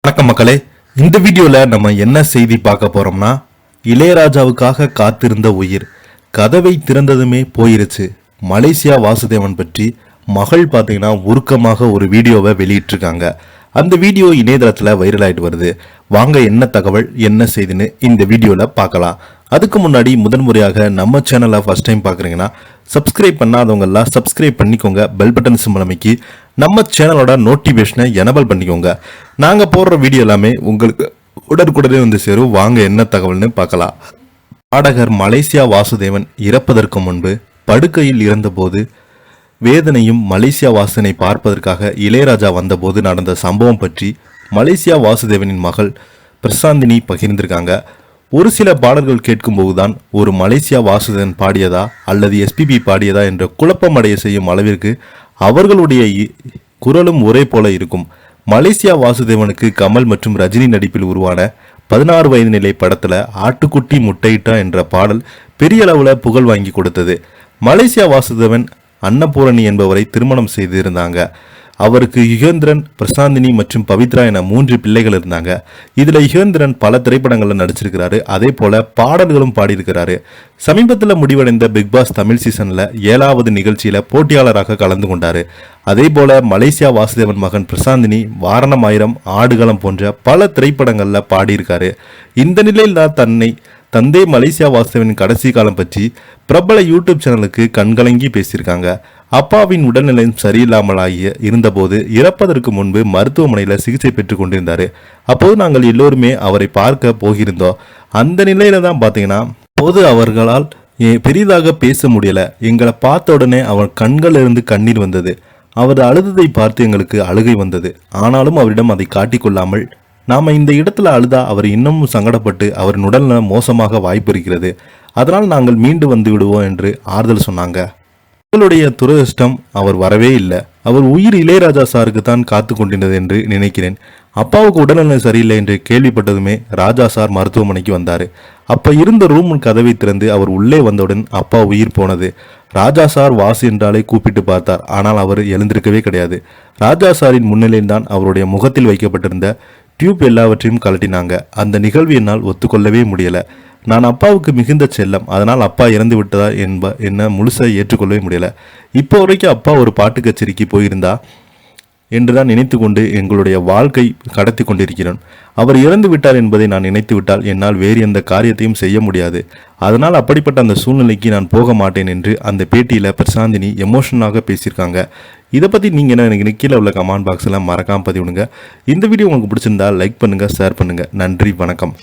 வணக்கம் மக்களே. இந்த வீடியோல நம்ம என்ன செய்தி பார்க்க போறோம்னா, இளையராஜாவுக்காக காத்திருந்த உயிர் கதவை திறந்ததுமே போயிருச்சு. மலேசியா வாசுதேவன் பற்றி மகள் பார்த்தீங்கன்னா உருக்கமாக ஒரு வீடியோவை வெளியிட்டிருக்காங்க. அந்த வீடியோ இணையதளத்தில் வைரல் ஆகிட்டு வருது. வாங்க என்ன தகவல் என்ன செய்தின்னு இந்த வீடியோவில் பார்க்கலாம். அதுக்கு முன்னாடி முதன்முறையாக நம்ம சேனலை ஃபர்ஸ்ட் டைம் பார்க்குறீங்கன்னா சப்ஸ்கிரைப் பண்ணாதவங்கெல்லாம் சப்ஸ்கிரைப் பண்ணிக்கோங்க. பெல் பட்டன் சிம்பல் அமைக்கி நம்ம சேனலோட நோட்டிஃபிகேஷனை எனபிள் பண்ணிக்கோங்க. நாங்கள் போடுற வீடியோ எல்லாமே உங்களுக்கு உடனுக்குடனே வந்து சேரும். வாங்க என்ன தகவல்னு பார்க்கலாம். பாடகர் மலேசியா வாசுதேவன் இறப்பதற்கு முன்பு படுக்கையில் இருந்தபோது வேதனையும் மலேசியா வாசனை பார்ப்பதற்காக இளையராஜா வந்தபோது நடந்த சம்பவம் பற்றி மலேசியா வாசுதேவனின் மகள் பிரசாந்தினி பகிர்ந்திருக்காங்க. ஒரு சில பாடல்கள் கேட்கும்போதுதான் ஒரு மலேசியா வாசுதேவன் பாடியதா அல்லது எஸ்பிபி பாடியதா என்ற குழப்பமடைய செய்யும் அளவிற்கு அவர்களுடைய குரலும் ஒரே போல இருக்கும். மலேசியா வாசுதேவனுக்கு கமல் மற்றும் ரஜினி நடிப்பில் உருவான 16 வயது நிலை படத்துல ஆட்டுக்குட்டி முட்டையிட்டா என்ற பாடல் பெரிய அளவுல புகழ் வாங்கி கொடுத்தது. மலேசியா வாசுதேவன் அன்னபூரணி என்பவரை திருமணம் செய்திருந்தாங்க. அவருக்கு யுகேந்திரன், பிரசாந்தினி மற்றும் பவித்ரா என 3 பிள்ளைகள் இருந்தாங்க. இதுல யுகேந்திரன் பல திரைப்படங்களில் நடிச்சிருக்கிறாரு. அதே போல பாடல்களும் பாடியிருக்கிறாரு. சமீபத்தில் முடிவடைந்த பிக்பாஸ் தமிழ் சீசன்ல 7வது நிகழ்ச்சியில போட்டியாளராக கலந்து கொண்டாரு. அதே போல மலேசியா வாசுதேவன் மகன் பிரசாந்தினி வாரணம் ஆயிரம், ஆடுகளம் போன்ற பல திரைப்படங்கள்ல பாடியிருக்காரு. இந்த நிலையில் தான் தந்தை மலேசியா வாசுதேவனின் கடைசி காலம் பற்றி பிரபல யூடியூப் சேனலுக்கு கண்கலங்கி பேசியிருக்காங்க. அப்பாவின் உடல்நிலை சரியில்லாமலாகிய இருந்தபோது இறப்பதற்கு முன்பு மருத்துவமனையில் சிகிச்சை பெற்று கொண்டிருந்தாரு. அப்போது நாங்கள் எல்லோருமே அவரை பார்க்க போகிருந்தோம். அந்த நிலையில தான் பார்த்தீங்கன்னா போது அவர்களால் பெரிதாக பேச முடியல. எங்களை பார்த்த உடனே அவர் கண்களிலிருந்து கண்ணீர் வந்தது. அவர் அழுததை பார்த்து எங்களுக்கு அழுகை வந்தது. ஆனாலும் அவரிடம் அதை காட்டிக்கொள்ளாமல் நாம இந்த இடத்துல அழுதா அவர் இன்னமும் சங்கடப்பட்டு அவரின் உடல்நல மோசமாக வாய்ப்பு இருக்கிறது. அதனால் நாங்கள் மீண்டு வந்து விடுவோம் என்று ஆறுதல் சொன்னாங்க. எங்களுடைய துரதிர்ஷ்டம் அவர் வரவே இல்லை. அவர் உயிர் இளையராஜா சாருக்கு தான் காத்து கொண்டிருந்தது என்று நினைக்கிறேன். அப்பாவுக்கு உடல்நலம் சரியில்லை என்று கேள்விப்பட்டதுமே ராஜா சார் மருத்துவமனைக்கு வந்தார். அப்ப இருந்த ரூம் கதவை திறந்து அவர் உள்ளே வந்தவுடன் அப்பா உயிர் போனது. ராஜா சார் வாசு என்றாலே கூப்பிட்டு பார்த்தார். ஆனால் அவர் எழுந்திருக்கவே கிடையாது. ராஜா சாரின் முன்னிலையில் தான் அவருடைய முகத்தில் வைக்கப்பட்டிருந்த டியூப் எல்லாவற்றையும் கலட்டினாங்க. அந்த நிகழ்வு என்னால் ஒத்துக்கொள்ளவே முடியல. நான் அப்பாவுக்கு மிகுந்த செல்லம். அதனால் அப்பா இறந்து விட்டதா என்ன முழுசாக ஏற்றுக்கொள்ளவே முடியல. இப்போ வரைக்கும் அப்பா ஒரு பாட்டு கச்சேரிக்கு போயிருந்தா என்றுதான் நினைத்து கொண்டு எங்களுடைய வாழ்க்கை கடத்தி கொண்டிருக்கிறேன். அவர் இறந்து விட்டார் என்பதை நான் நினைத்து விட்டால் என்னால் வேறு எந்த காரியத்தையும் செய்ய முடியாது. அதனால் அப்படிப்பட்ட அந்த சூழ்நிலைக்கு நான் போக மாட்டேன் என்று அந்த பேட்டியில் பிரசாந்தினி எமோஷனலாக பேசியிருக்காங்க. இதை பற்றி நீங்கள் என்ன எனக்கு கீழே உள்ள கமெண்ட் பாக்ஸில் மறக்காமல் பதிவிடுங்க. இந்த வீடியோ உங்களுக்கு பிடிச்சிருந்தா லைக் பண்ணுங்கள், ஷேர் பண்ணுங்கள். நன்றி, வணக்கம்.